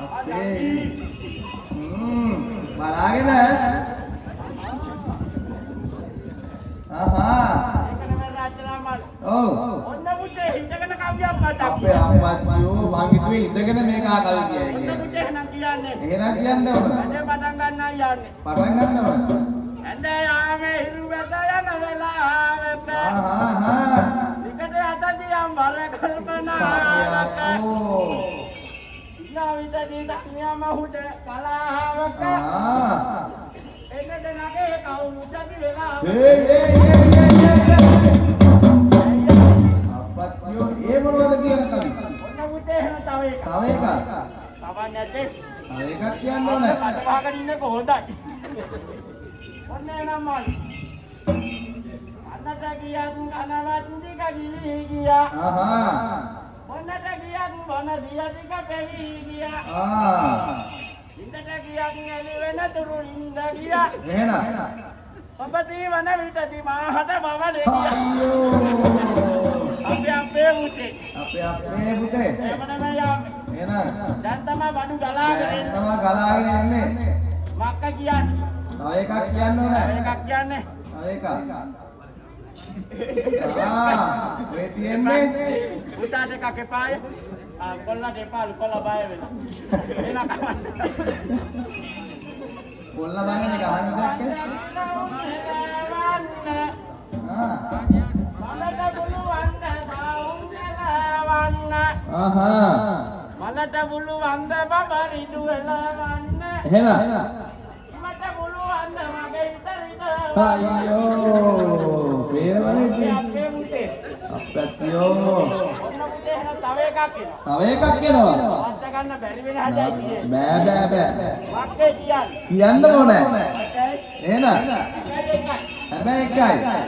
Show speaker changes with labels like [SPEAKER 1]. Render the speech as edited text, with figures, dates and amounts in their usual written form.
[SPEAKER 1] අපේ බලාගෙන
[SPEAKER 2] ඔන්න පුතේ හිටගෙන කවියක් මතක්.
[SPEAKER 1] අපේ අම්මච්චෝ මං හිතුවේ ඉඳගෙන මේක කවි කියයි
[SPEAKER 2] ඔන්න පුතේ එහෙනම් කියන්නේ.
[SPEAKER 1] එහෙනම් කියන්න ඕන.
[SPEAKER 2] වැඩේ පටන් ගන්නයි යන්නේ.
[SPEAKER 1] පටන් ගන්න ඕන.
[SPEAKER 2] ඇඳේ යාමේ හිරු වැට යන වෙලාවක. විකට යතදියම් බල කල්පනාවක. නාවිත දිග්නියම හුද කලාවක. එන්නද නගේ කවුරුද වෙලාවක.
[SPEAKER 1] අප්පච්චෝ ඒ මොනවද කියන කවි?
[SPEAKER 2] ඔන්න පුතේ එහෙනම් තව එකක්.
[SPEAKER 1] තව එකක්.
[SPEAKER 2] තවන්නේ නැත්තේ.
[SPEAKER 1] තව එකක් කියන්න ඕනේ.
[SPEAKER 2] කට වහගෙන ඉන්නේ කොහොමදයි? ඔන්න එනම් මල්. අන්නට ගියත් කනවත් දිග ගිලී ගියා. ඔන්නට ගියත් වන දිය දිග පෙවි ගියා. ඉන්දට ගියත් එළි වෙන තුරු ඉඳ ගියා.
[SPEAKER 1] එහෙනම්
[SPEAKER 2] ඔබදී වන විටදී මාහට බවනේ ගියා. අපේ පුතේ.
[SPEAKER 1] අපේ පුතේ.
[SPEAKER 2] එමනම යාමේ.
[SPEAKER 1] එහෙනම්
[SPEAKER 2] දැන් තමයි බඩු ගලාගෙන එන්නේ.
[SPEAKER 1] තමයි ගලාගෙන එන්නේ.
[SPEAKER 2] මක්ක කියන්නේ.
[SPEAKER 1] තව එකක් කියන්න ඕනේ.
[SPEAKER 2] තව එකක් කියන්නේ.
[SPEAKER 1] තව එකක්. ඔය තියන්නේ
[SPEAKER 2] පුතාට එකක් එපාය. කොල්ලට එපාලු කොල්ලා බය වෙලා. එන කමන්න.
[SPEAKER 1] කොල්ලා බයන්නේ ගහන්න දෙයක්.
[SPEAKER 2] මලට බුළු වන්ද සාවුන්දලවන්න. මලට බුළු වන්ද බබරිදු වෙලවන්න.
[SPEAKER 1] එහෙනම්
[SPEAKER 2] මට බුළු වන්ද මගේ ඉතරිද.
[SPEAKER 1] අයියෝ පේනවනේ
[SPEAKER 2] අපේ පුතේ.
[SPEAKER 1] අප්පච්චෝ
[SPEAKER 2] ඔන්න පුතේ එහෙනම් තව එකක් එනවා.
[SPEAKER 1] තව එකක් කියනවා.
[SPEAKER 2] වත් ගන්න බැරි වෙන හැටයි කියේ.
[SPEAKER 1] බෑ
[SPEAKER 2] මක්කේ කියන්නේ.
[SPEAKER 1] කියන්න ඕනේ.
[SPEAKER 2] ඒකයි.
[SPEAKER 1] එහෙනම්
[SPEAKER 2] ඒකයි.
[SPEAKER 1] හැබැයි එකයි